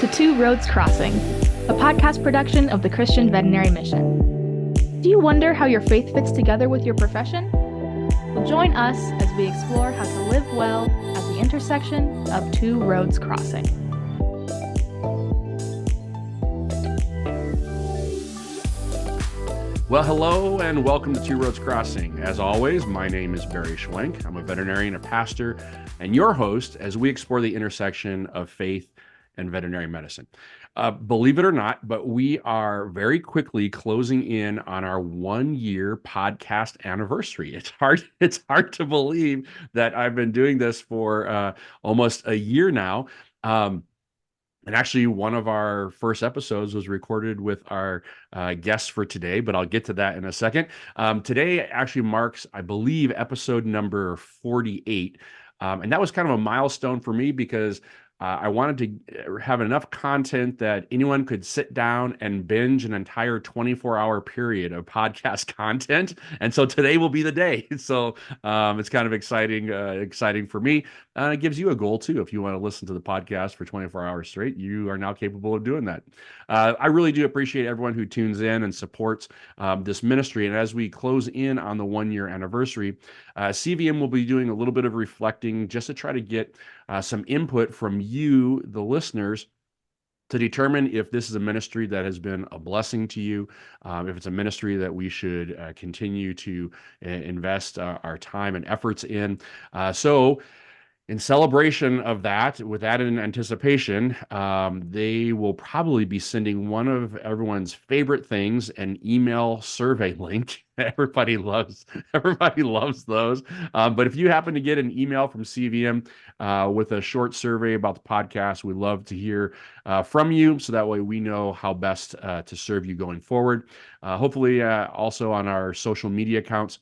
to Two Roads Crossing, a podcast production of the Christian Veterinary Mission. Do you wonder how your faith fits together with your profession? Well, join us as we explore how to live well at the intersection of two roads crossing. Well, hello and welcome to Two Roads Crossing. As always, my name is Barry Schwenk. I'm a veterinarian, a pastor, and your host as we explore the intersection of faith and veterinary medicine. Believe it or not, but we are very quickly closing in on our 1-year podcast anniversary. It's hard to believe that I've been doing this for almost a year now. And actually, one of our first episodes was recorded with our guests for today, but I'll get to that in a second. Today actually marks, I believe, episode number 48. And that was kind of a milestone for me because I wanted to have enough content that anyone could sit down and binge an entire 24-hour period of podcast content. And so today will be the day. So it's kind of exciting for me. It gives you a goal too. If you want to listen to the podcast for 24 hours straight, you are now capable of doing that. I really do appreciate everyone who tunes in and supports this ministry. And as we close in on the 1-year anniversary, CVM will be doing a little bit of reflecting just to try to get some input from you, the listeners, to determine if this is a ministry that has been a blessing to you, if it's a ministry that we should continue to invest our time and efforts in. So in celebration of that, with that in anticipation, they will probably be sending one of everyone's favorite things, an email survey link. Everybody loves those. But if you happen to get an email from CVM with a short survey about the podcast, we'd love to hear from you, so that way we know how best to serve you going forward. Hopefully, also on our social media accounts,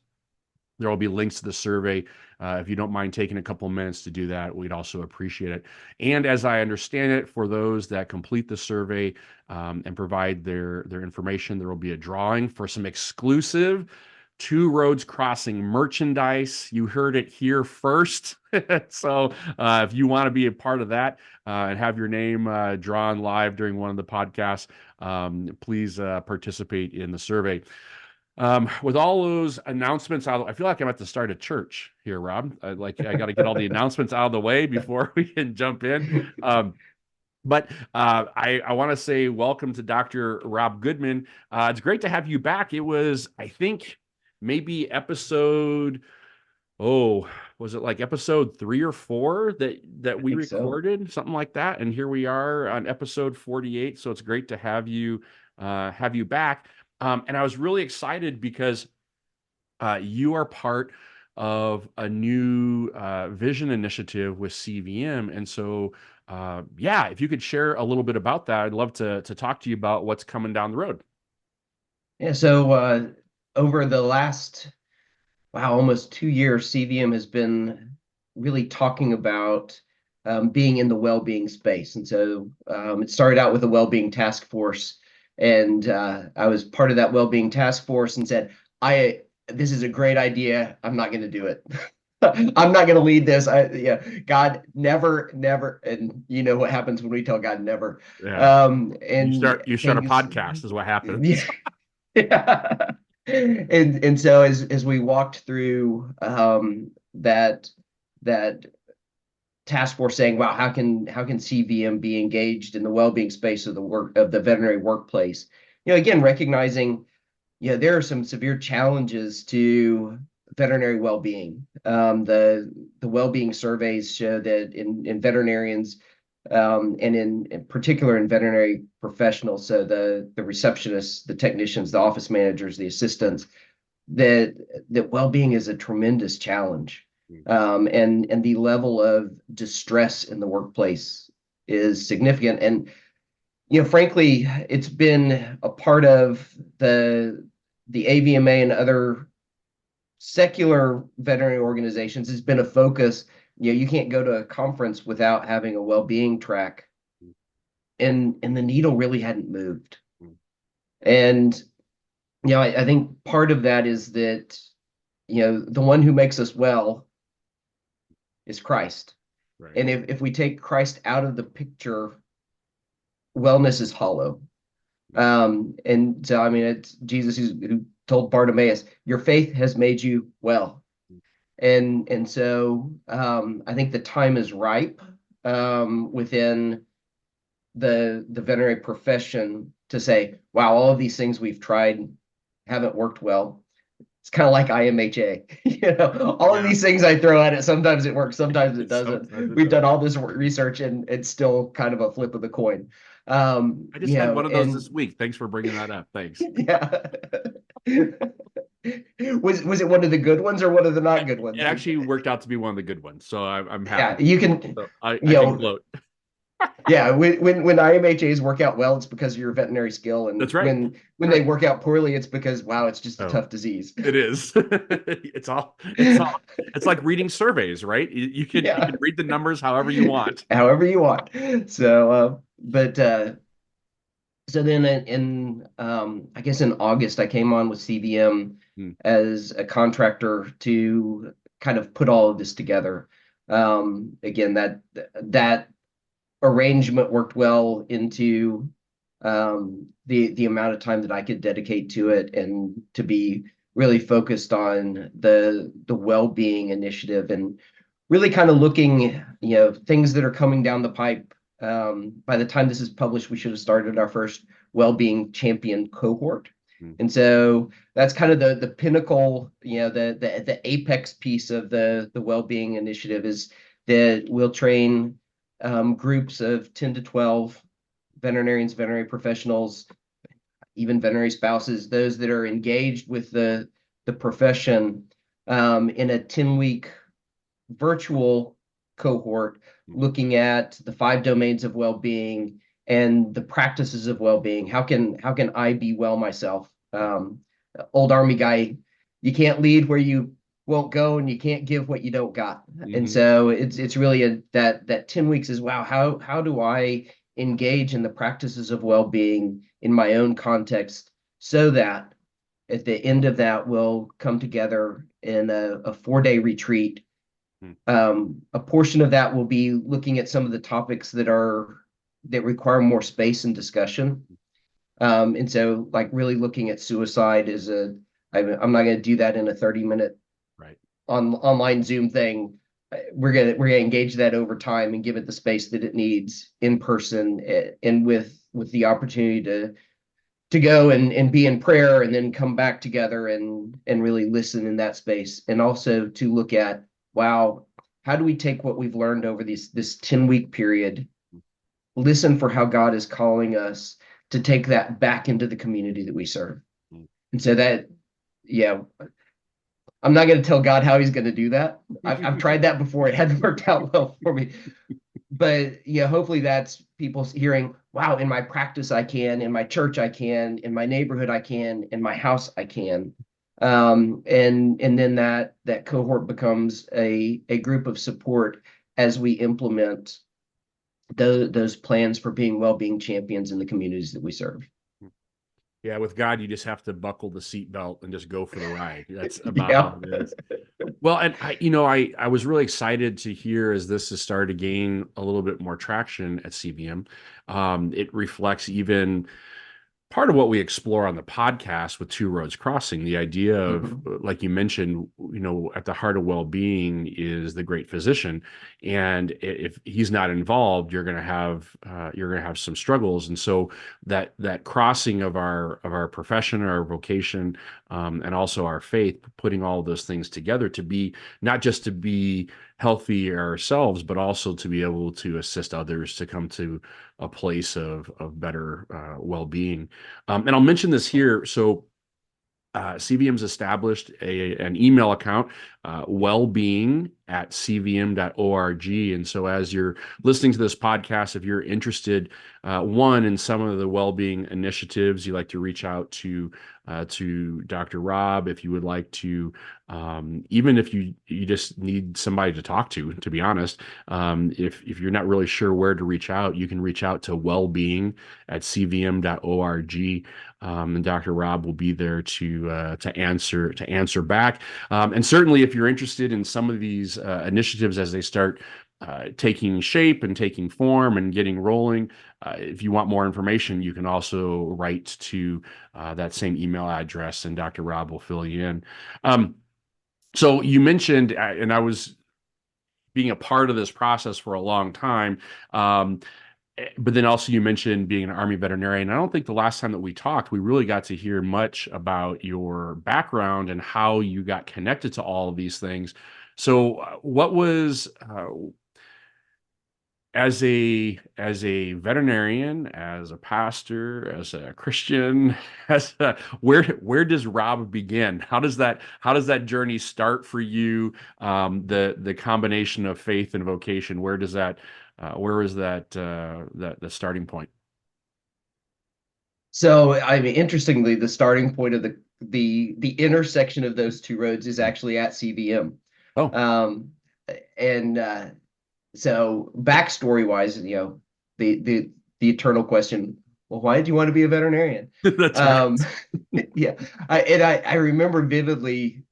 there will be links to the survey. If you don't mind taking a couple of minutes to do that, we'd also appreciate it. And as I understand it, for those that complete the survey and provide their information, there will be a drawing for some exclusive Two Roads Crossing merchandise. You heard it here first. So if you want to be a part of that and have your name drawn live during one of the podcasts, please participate in the survey. With all those announcements out, I feel like I'm at the start of church here, Rob. I got to get all the announcements out of the way before we can jump in. But I want to say welcome to Dr. Rob Goodman. It's great to have you back. It was, I think, maybe was it like episode 3 or 4 that we recorded, something like that? And here we are on episode 48. So it's great to have you back. And I was really excited because you are part of a new vision initiative with CVM. And so, if you could share a little bit about that, I'd love to talk to you about what's coming down the road. Yeah, so over the last, almost 2 years, CVM has been really talking about being in the well-being space. And so it started out with a well-being task force. And I was part of that well-being task force and said, this is a great idea. I'm not going to do it. I'm not going to lead this. God never. And you know what happens when we tell God never. Yeah. And you start a podcast is what happens. Yeah. And so as we walked through that task force saying, wow, how can CVM be engaged in the well-being space of the veterinary workplace? Again, recognizing, there are some severe challenges to veterinary well-being. The well-being surveys show that in veterinarians, and in particular in veterinary professionals, so the receptionists, the technicians, the office managers, the assistants, that well-being is a tremendous challenge. And the level of distress in the workplace is significant. And, frankly, it's been a part of the AVMA and other secular veterinary organizations. It's been a focus. You can't go to a conference without having a well-being track. And the needle really hadn't moved. And, I think part of that is that, the one who makes us well is Christ. Right. And if we take Christ out of the picture, wellness is hollow. And so, I mean, it's Jesus who told Bartimaeus, your faith has made you well. And so I think the time is ripe within the veterinary profession to say, wow, all of these things we've tried haven't worked well. It's kind of like IMHA. All of Yeah. these things I throw at it, sometimes it works, sometimes it doesn't. Sometimes it We've done does. all this research and it's still kind of a flip of the coin. I just had one of those And this week. Thanks for bringing that up. Thanks. yeah. Was it one of the good ones or one of the not good It ones? actually worked out to be one of the good ones, so I'm Yeah, happy. you can, So you I can know, gloat. yeah, when IMHAs work out well, it's because of your veterinary skill, and That's right. when they Right. work out poorly, it's because wow, it's just a Oh, tough disease. it is. It's like reading surveys, right? You Yeah, can read the numbers however you want. however you want. So, but so then I guess in August, I came on with CVM Hmm. as a contractor to kind of put all of this together. Again, that arrangement worked well into the amount of time that I could dedicate to it and to be really focused on the well-being initiative and really kind of looking, things that are coming down the pipe. By the time this is published, we should have started our first well-being champion cohort. Hmm. And so that's kind of the pinnacle, the apex piece of the well-being initiative is that we'll train groups of 10 to 12 veterinarians, veterinary professionals, even veterinary spouses, those that are engaged with the profession in a 10-week virtual cohort looking at the 5 domains of well-being and the practices of well-being. How can I be well myself? Old Army guy, you can't lead where you won't go, and you can't give what you don't got. And Hmm. so it's really that 10 weeks is wow, how do I engage in the practices of well-being in my own context so that at the end of that we'll come together in a 4-day retreat. Hmm. A portion of that will be looking at some of the topics that require more space and discussion. And so like really looking at suicide is I'm not going to do that in a 30-minute Right. online Zoom thing. We're gonna engage that over time and give it the space that it needs in person, and with the opportunity to go and be in prayer and then come back together and really listen in that space, and also to look at, wow, how do we take what we've learned over this 10-week period, listen for how God is calling us to take that back into the community that we serve. Hmm. And so that, yeah, I'm not going to tell God how he's going to do that. I've tried that before. It hadn't worked out well for me. But yeah, hopefully that's people hearing, wow, in my practice I can, in my church I can, in my neighborhood I can, in my house I can. And then that cohort becomes a group of support as we implement those plans for being well-being champions in the communities that we serve. Yeah, with God, you just have to buckle the seatbelt and just go for the ride. That's about Yeah. all it is. Well, and I was really excited to hear as this has started to gain a little bit more traction at CVM. It reflects even part of what we explore on the podcast with Two Roads Crossing, the idea of, Mhm. like you mentioned, at the heart of well-being is the great physician, and if he's not involved, you're going to have some struggles, and so that crossing of our profession, our vocation, and also our faith, putting all of those things together to be not just to be healthy ourselves, but also to be able to assist others to come to a place of better well-being. And I'll mention this here. So CVM's established an email account, wellbeing@cvm.org. And so as you're listening to this podcast, if you're interested, one, in some of the well-being initiatives, you like to reach out to Dr. Rob. If you would like to, even if you just need somebody to talk to be honest, if you're not really sure where to reach out, you can reach out to wellbeing@cvm.org. And Dr. Rob will be there to answer back. And certainly, if you're interested in some of these initiatives as they start taking shape and taking form and getting rolling. If you want more information, you can also write to that same email address, and Dr. Rob will fill you in. So you mentioned, and I was being a part of this process for a long time. But then also you mentioned being an Army veterinarian. I don't think the last time that we talked, we really got to hear much about your background and how you got connected to all of these things. So what was as a veterinarian, as a pastor, as a Christian, where does Rob begin? How does that journey start for you? The combination of faith and vocation. Where is that the starting point? So, I mean, interestingly, the starting point of the intersection of those two roads is actually at CVM. Oh, Um, and So backstory wise, the eternal question, well, why did you want to be a veterinarian? that's right. Um, yeah, I remember vividly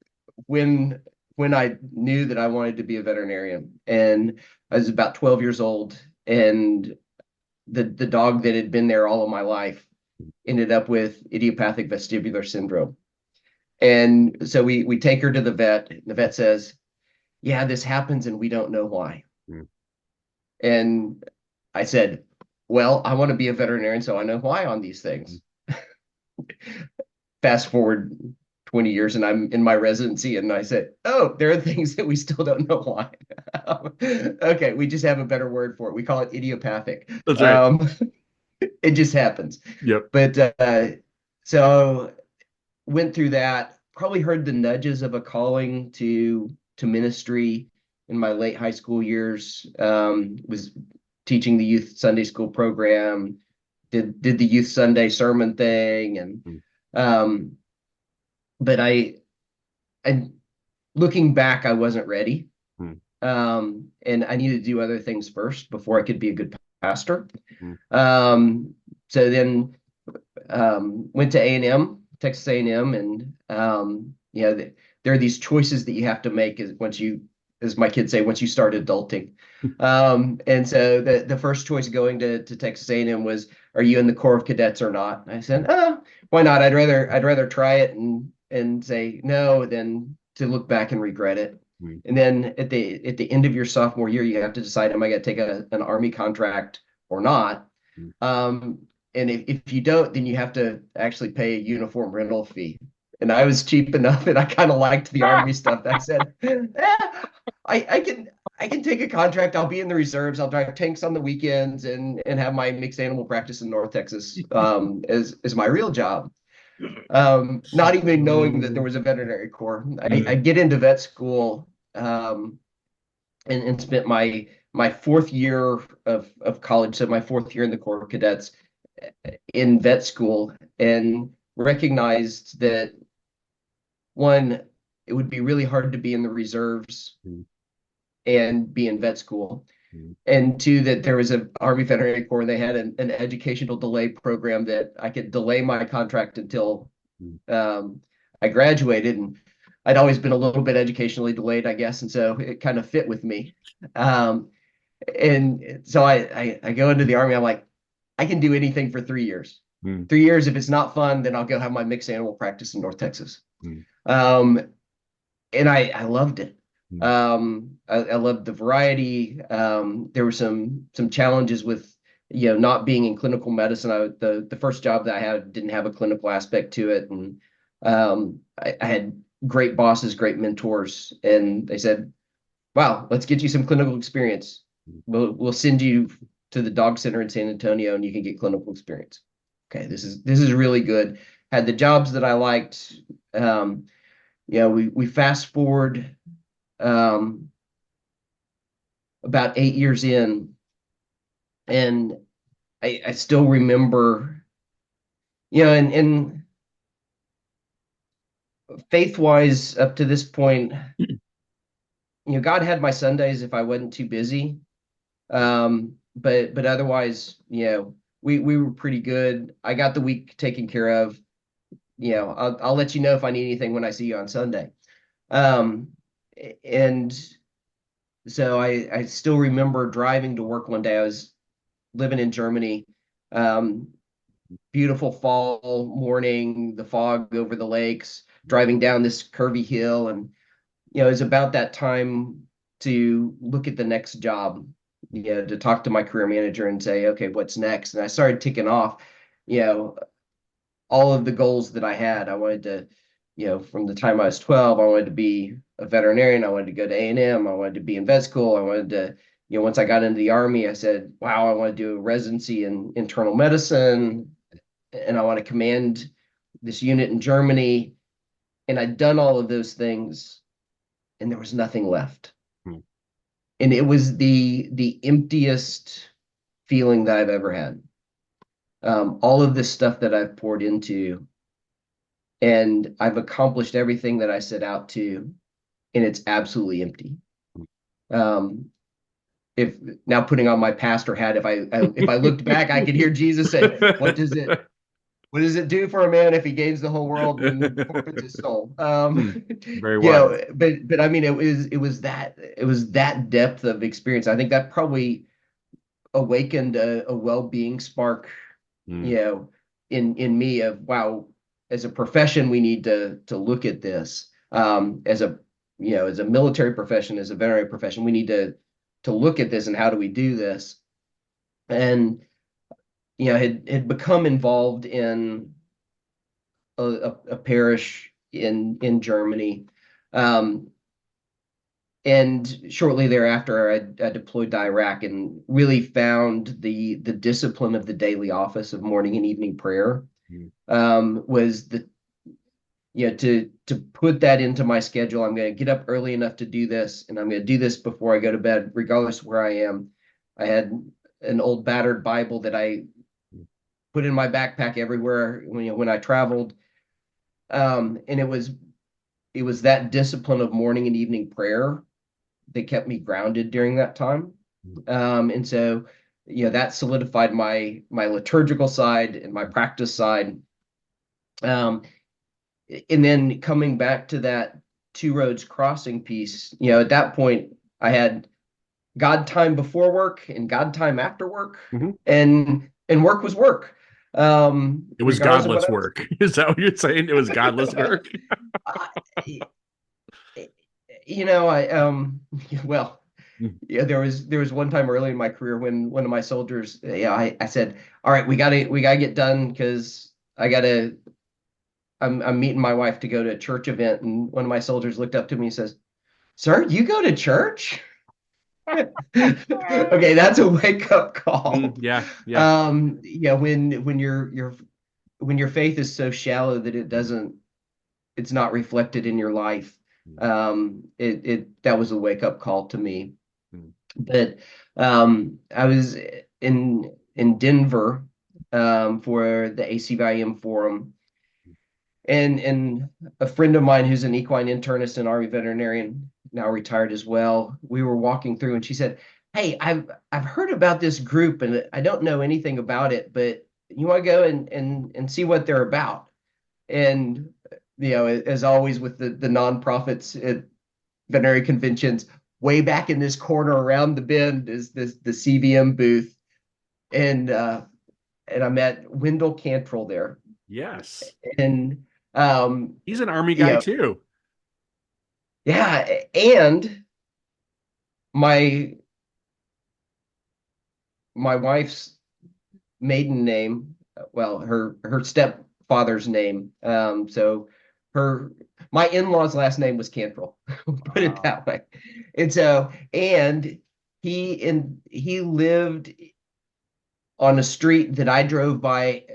when when I knew that I wanted to be a veterinarian, and I was about 12 years old, and the dog that had been there all of my life ended up with idiopathic vestibular syndrome. And so we take her to the vet, and the vet says, yeah, this happens and we don't know why. Mm, And I said, well, I want to be a veterinarian, so I know why on these mm. things. Fast forward 20 years and I'm in my residency, and I said, oh, there are things that we still don't know why. Okay, we just have a better word for it. We call it idiopathic. That's right. Um, it just happens. Yep. But so went through that, probably heard the nudges of a calling to ministry in my late high school years. Was teaching the youth Sunday school program, did the youth Sunday sermon thing, and Mm, um, but I looking back, I wasn't ready, mm, and I needed to do other things first before I could be a good pastor. mm, So then went to A&M, Texas A&M, and there are these choices that you have to make as my kids say, once you start adulting. And so the first choice going to Texas A&M was, are you in the Corps of Cadets or not? And I said, oh, why not? I'd rather try it and say no than to look back and regret it. mm, And then at the end of your sophomore year, you have to decide, am I going to take an Army contract or not? mm. Um, and if you don't, then you have to actually pay a uniform rental fee. And I was cheap enough, and I kind of liked the Army stuff. I said, I can take a contract. I'll be in the reserves. I'll drive tanks on the weekends and have my mixed animal practice in North Texas as my real job. Not even knowing that there was a veterinary corps. I get into vet school, and spent my fourth year of college, so my fourth year in the Corps of Cadets in vet school, and recognized that one, it would be really hard to be in the reserves Mm, and be in vet school. mm, And two, that there was an Army Veterinary Corps, and they had an educational delay program that I could delay my contract until mm. I graduated. And I'd always been a little bit educationally delayed, I guess, and so it kind of fit with me. And so I go into the Army. I'm like, I can do anything for 3 years. Mm, 3 years, if it's not fun, then I'll go have my mixed animal practice in North Texas. mm, Um, and I loved it. mm, I loved the variety. There were some challenges with not being in clinical medicine. The first job that I had didn't have a clinical aspect to it, and I had great bosses, great mentors, and they said, "Wow, let's get you some clinical experience. mm. We'll send you to the dog center in San Antonio, and you can get clinical experience." Okay, this is really good. Had the jobs that I liked. We fast forward about 8 years in, and I still remember, and faith wise, up to this point, God had my Sundays if I wasn't too busy. But otherwise, we were pretty good. I got the week taken care of. I'll let you know if I need anything when I see you on Sunday. And So I still remember driving to work one day. I was living in Germany. Um, Beautiful fall morning, the fog over the lakes, driving down this curvy hill. And, it was about that time to look at the next job, to talk to my career manager and say, okay, what's next? And I started ticking off, you know, all of the goals that I had. I wanted to, from the time I was 12, I wanted to be a veterinarian. I wanted to go to A&M. I wanted to be in vet school. I wanted to, once I got into the Army, I said, wow, I want to do a residency in internal medicine, and I want to command this unit in Germany. And I'd done all of those things, and there was nothing left. Hmm. And it was the emptiest feeling that I've ever had. All of this stuff that I've poured into, and I've accomplished everything that I set out to, and it's absolutely empty. Um, if now putting on my pastor hat, if I looked back, I could hear Jesus say, what does it do for a man if he gains the whole world and forfeits his soul? Very wise. But I mean, it was that depth of experience. I think that probably awakened a well-being spark, Mm. you know, in me of, wow, as a profession, we need to look at this. As a military profession, as a veterinary profession, we need to look at this, and how do we do this? And had become involved in a parish in Germany. And shortly thereafter, I deployed to Iraq and really found the discipline of the daily office of morning and evening prayer, Mm. was to put that into my schedule. I'm going to get up early enough to do this, and I'm going to do this before I go to bed, regardless of where I am. I had an old battered Bible that I put in my backpack everywhere when I traveled. And it was that discipline of morning and evening prayer that kept me grounded during that time. And so, that solidified my liturgical side and my practice side. Um, and then coming back to that two roads crossing piece, at that point, I had God time before work and God time after work, Mhm. and work was work. It was Regardless of what godless I was work. Is that what you're saying? It was godless work. I, I well, Mm. yeah, there was one time early in my career when one of my soldiers, I said, all right, we gotta get done, because I'm meeting my wife to go to a church event. And one of my soldiers looked up to me and says, sir, you go to church? Okay, that's a wake up call. Yeah, yeah. When your faith is so shallow that it's not reflected in your life. That was a wake up call to me. Mm. But I was in Denver, for the ACVIM forum, and a friend of mine who's an equine internist and Army veterinarian, now retired as well. We were walking through, and she said, "Hey, I've heard about this group, and I don't know anything about it, but you want to go and see what they're about?" And as always with the nonprofits at veterinary conventions, way back in this corner around the bend is the CVM booth, and I met Wendell Cantrell there, Yes. and He's an army guy yeah, too. yeah, and my my wife's maiden name, well, her stepfather's name. So her my in-laws' last name was Cantrell, put it that way. And he lived on a street that I drove by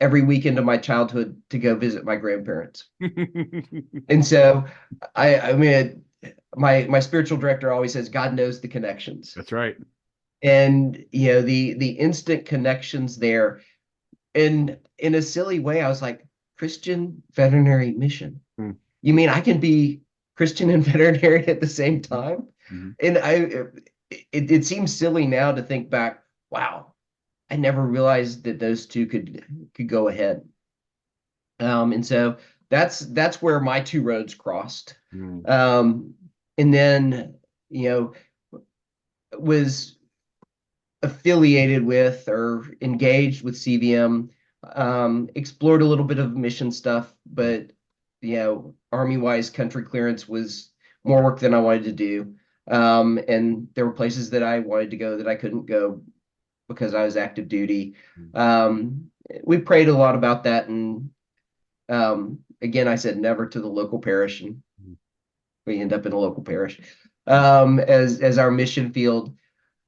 every weekend of my childhood to go visit my grandparents. And so I mean, my spiritual director always says God knows the connections. That's right. And the instant connections there. And in a silly way, I was like, Christian veterinary mission. Mm. You mean I can be Christian and veterinary at the same time? Mhm. And it seems silly now to think back, wow, I never realized that those two could go ahead. And so that's where my two roads crossed. Mm. And then, you know, was affiliated with or engaged with CVM, explored a little bit of mission stuff, but Army-wise, country clearance was more work than I wanted to do. And there were places that I wanted to go that I couldn't go because I was active duty. We prayed a lot about that, and again, I said never to the local parish, and we end up in a local parish as our mission field.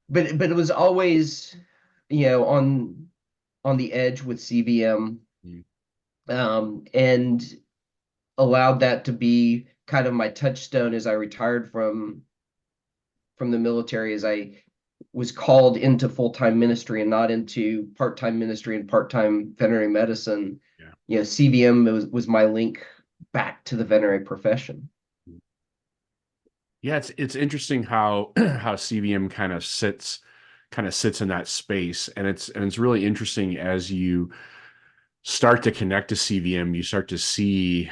But it was always, on the edge with CVM, and allowed that to be kind of my touchstone as I retired from the military, as I was called into full-time ministry and not into part-time ministry and part-time veterinary medicine. CVM was my link back to the veterinary profession. Yeah, it's interesting how how CVM kind of sits in that space, and it's really interesting as you start to connect to CVM, you start to see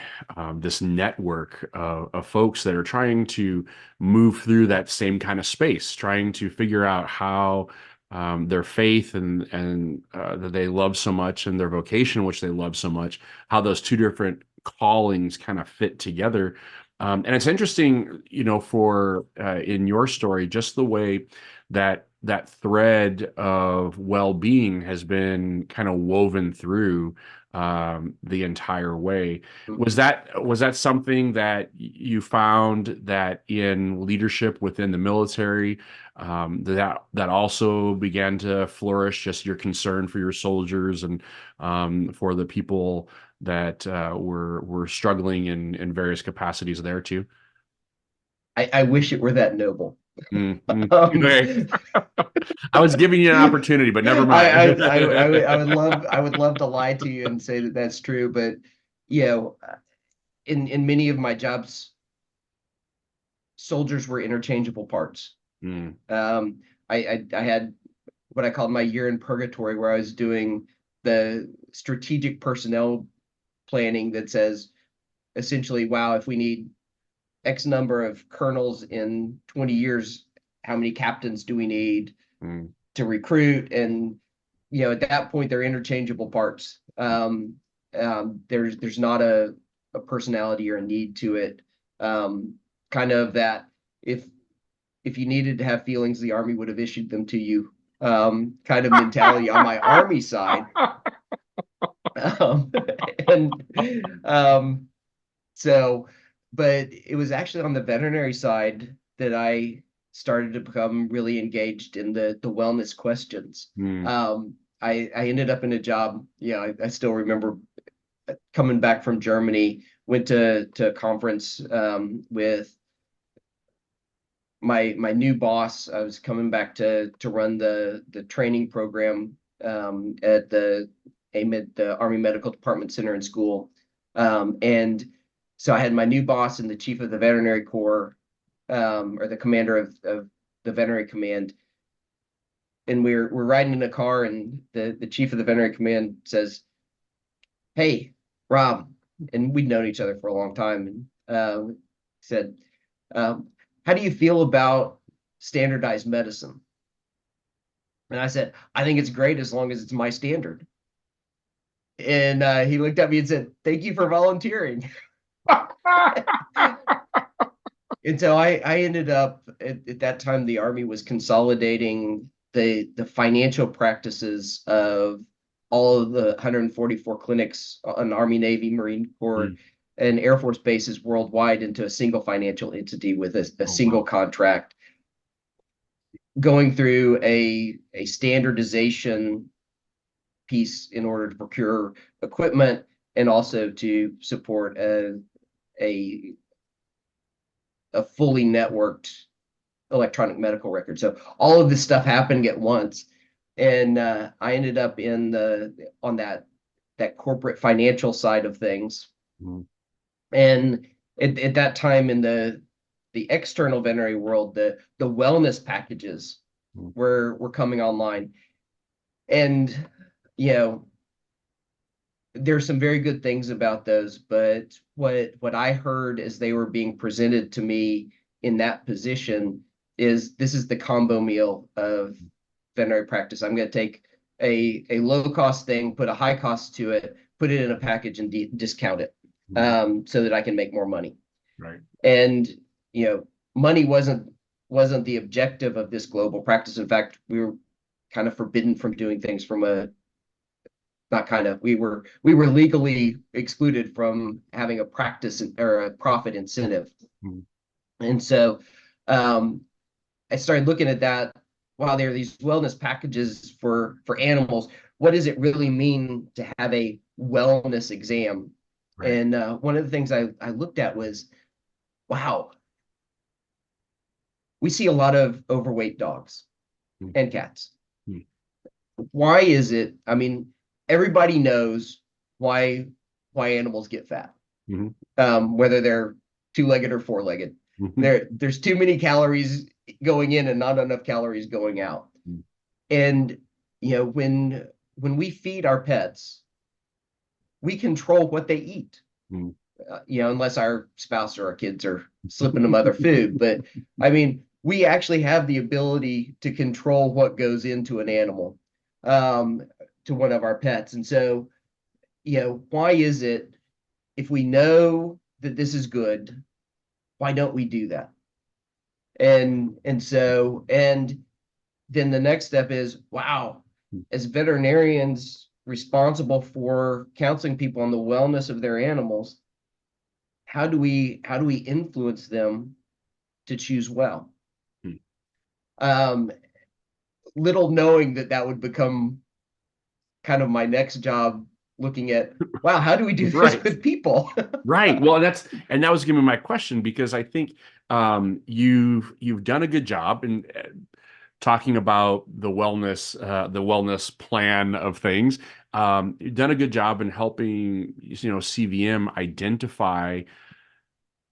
this network of folks that are trying to move through that same kind of space, trying to figure out how their faith and that they love so much, and their vocation, which they love so much, how those two different callings kind of fit together. And it's interesting, for in your story, just the way that thread of well-being has been kind of woven through the entire way. Was that something that you found that in leadership within the military, that also began to flourish, just your concern for your soldiers and for the people that were struggling in various capacities there too? I wish it were that noble. Okay. I was giving you an opportunity, but never mind. I would love to lie to you and say that that's true, but in many of my jobs, soldiers were interchangeable parts. I had what I called my year in purgatory, where I was doing the strategic personnel planning that says essentially, wow, if we need X number of colonels in 20 years, how many captains do we need to recruit? And at that point, they're interchangeable parts. There's not a personality or a need to it. Kind of that if you needed to have feelings, the Army would have issued them to you. Kind of mentality on my Army side. So, but it was actually on the veterinary side that I started to become really engaged in the wellness questions. I ended up in a job, I still remember coming back from Germany, went to a conference with my new boss. I was coming back to run the training program at the AMID, the Army Medical Department Center and School. And so I had my new boss and the chief of the veterinary corps, or the commander of the veterinary command. And we're riding in a car, and the chief of the veterinary command says, "Hey, Rob," and we'd known each other for a long time, and said, "How do you feel about standardized medicine?" And I said, "I think it's great as long as it's my standard." And he looked at me and said, "Thank you for volunteering." And so I ended up at that time, the Army was consolidating the financial practices of all of the 144 clinics on Army, Navy, Marine Corps, and Air Force bases worldwide into a single financial entity with a single contract, going through a standardization piece in order to procure equipment and also to support a fully networked electronic medical record. So all of this stuff happened at once, and I ended up on that corporate financial side of things. And at that time, in the external veterinary world, the wellness packages were coming online, and there's some very good things about those, but what I heard as they were being presented to me in that position this is the combo meal of veterinary practice. I'm going to take a low cost thing, put a high cost to it, put it in a package and discount it, so that I can make more money. Right. And money wasn't the objective of this global practice. In fact, we were kind of forbidden from doing things from a not kind of we were legally excluded from having a practice or a profit incentive. And so I started looking at that. Wow, there are these wellness packages for animals. What does it really mean to have a wellness exam? Right. And one of the things I looked at was, wow, we see a lot of overweight dogs and cats. Why is it? I mean, everybody knows why animals get fat, whether they're two-legged or four-legged. There's too many calories going in and not enough calories going out. And when we feed our pets, we control what they eat. Unless our spouse or our kids are slipping them other food. But I mean, we actually have the ability to control what goes into an animal, to one of our pets. And so, why is it, if we know that this is good, why don't we do that? And then the next step is, wow, as veterinarians responsible for counseling people on the wellness of their animals, how do we influence them to choose well? Little knowing that would become kind of my next job, looking at, wow, how do we do this with people? Right. Well, that was gonna be my question, because I think you've done a good job in talking about the wellness plan of things. You've done a good job in helping CVM identify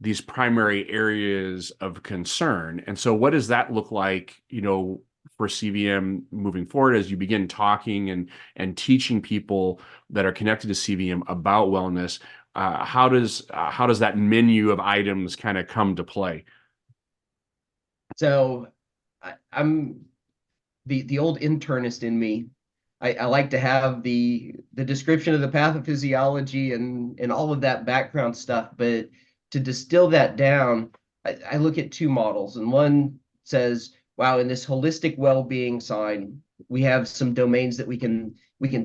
these primary areas of concern. And so what does that look like, for CVM moving forward, as you begin talking and teaching people that are connected to CVM about wellness? How does that menu of items kind of come to play? So I'm the old internist in me. I like to have the description of the pathophysiology and all of that background stuff, but to distill that down, I look at two models, and one says, wow, in this holistic well-being side, we have some domains that we can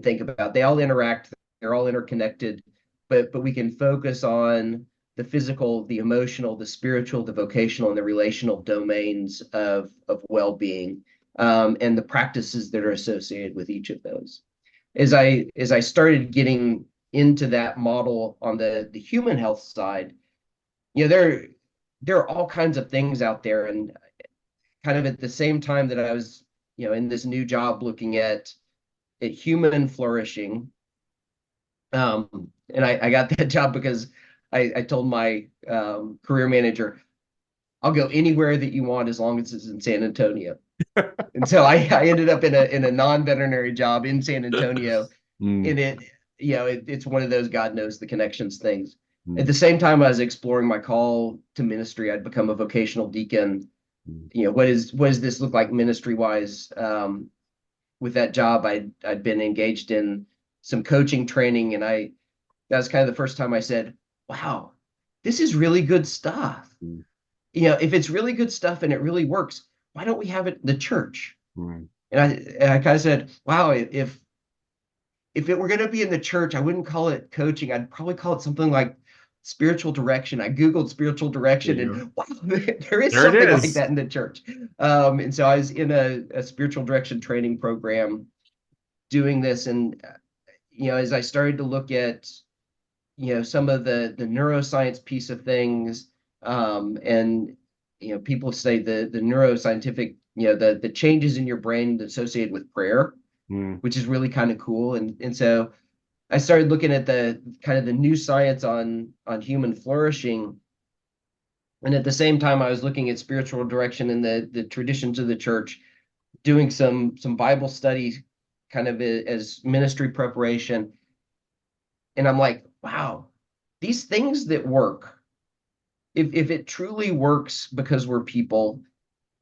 think about. They all interact, they're all interconnected, but we can focus on the physical, the emotional, the spiritual, the vocational, and the relational domains of well-being, and the practices that are associated with each of those. As I started getting into that model on the human health side, there are all kinds of things out there, and kind of at the same time that I was, in this new job looking at human flourishing. And I got that job because I told my career manager, I'll go anywhere that you want as long as it's in San Antonio. And so I ended up in a non-veterinary job in San Antonio. And it's one of those God knows the connections things. At the same time I was exploring my call to ministry, I'd become a vocational deacon. What does this look like ministry wise? With that job, I'd been engaged in some coaching training, and that was kind of the first time I said, wow, this is really good stuff. If it's really good stuff and it really works, why don't we have it in the church? And I kind of said, wow, if it were going to be in the church, I wouldn't call it coaching. I'd probably call it something like spiritual direction. I Googled spiritual direction, and wow, there is something like that in the church. And so I was in a spiritual direction training program doing this. And, as I started to look at, some of the neuroscience piece of things, and, people say the neuroscientific, the changes in your brain associated with prayer, which is really kind of cool. And so I started looking at the kind of the new science on human flourishing. And at the same time, I was looking at spiritual direction and the traditions of the church, doing some Bible studies kind of as ministry preparation. And I'm like, wow, these things that work, if it truly works because we're people,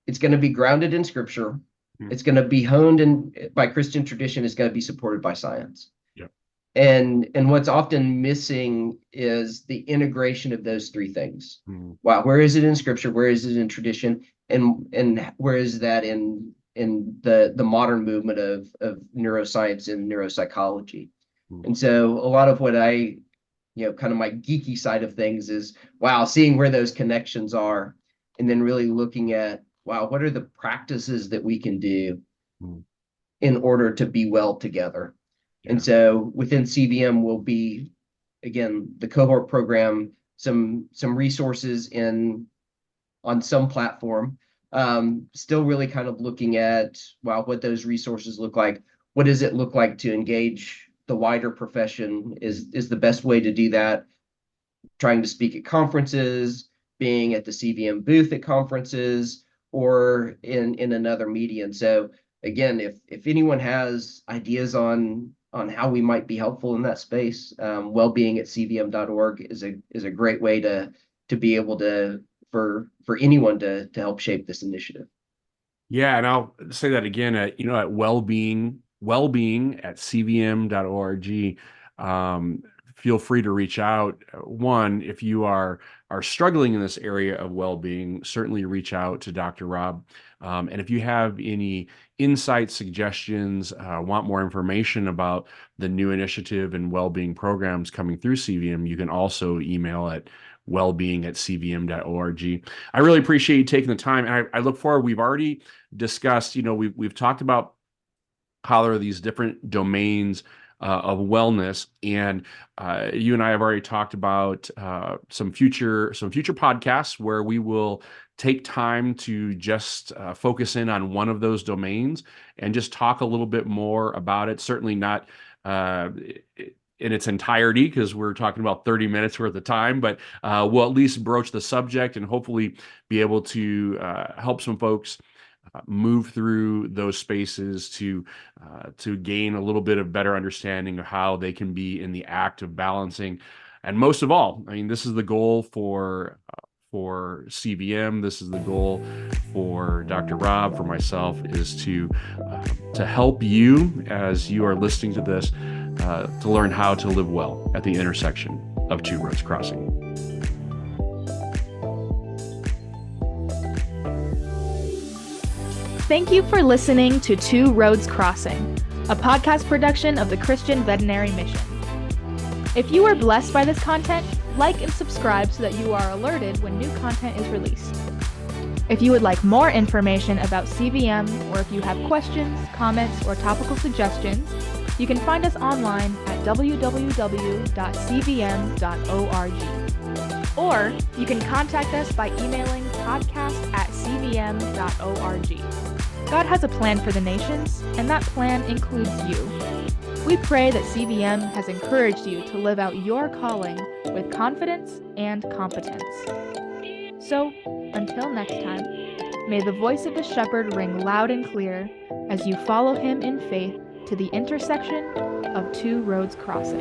it's going to be grounded in scripture. Mhm. It's going to be honed by Christian tradition. It's going to be supported by science. Yep. And what's often missing is the integration of those three things. Mhm. Wow, where is it in scripture? Where is it in tradition? And where is that in the modern movement of neuroscience and neuropsychology? Mhm. And so a lot of what I, kind of my geeky side of things is, wow, seeing where those connections are, and then really looking at, wow, what are the practices that we can do Mhm. in order to be well together? Yeah. And so within CVM will be, again, the cohort program, some resources on some platform. Still really kind of looking at, wow, what those resources look like. What does it look like to engage the wider profession? Is the best way to do that trying to speak at conferences, being at the CVM booth at conferences, or in another media. And so again, if anyone has ideas on how we might be helpful in that space, wellbeing at cvm.org is a great way to be able to for anyone to help shape this initiative. Yeah, and I'll say that again at at wellbeing at cvm.org. Feel free to reach out. One, if you are struggling in this area of well-being, certainly reach out to Dr. Rob. And if you have any insights, suggestions, want more information about the new initiative and well-being programs coming through CVM, you can also email at wellbeing@cvm.org. I really appreciate you taking the time, and I look forward. We've already discussed, we've talked about how there are these different domains of wellness, and you and I have already talked about some future podcasts where we will take time to just focus in on one of those domains and just talk a little bit more about it. Certainly not in its entirety, because we're talking about 30 minutes worth of time, but we'll at least broach the subject and hopefully be able to help some folks move through those spaces to gain a little bit of better understanding of how they can be in the act of balancing. And most of all, I mean, this is the goal for CVM. This is the goal for Dr. Rob, for myself, is to help you as you are listening to this to learn how to live well at the intersection of two roads crossing. Thank you for listening to Two Roads Crossing, a podcast production of the Christian Veterinary Mission. If you are blessed by this content, like and subscribe so that you are alerted when new content is released. If you would like more information about CVM, or if you have questions, comments, or topical suggestions, you can find us online at www.cvm.org. Or you can contact us by emailing podcast@cvm.org. God has a plan for the nations, and that plan includes you. We pray that CVM has encouraged you to live out your calling with confidence and competence. So, until next time, may the voice of the shepherd ring loud and clear as you follow him in faith to the intersection of two roads crossing.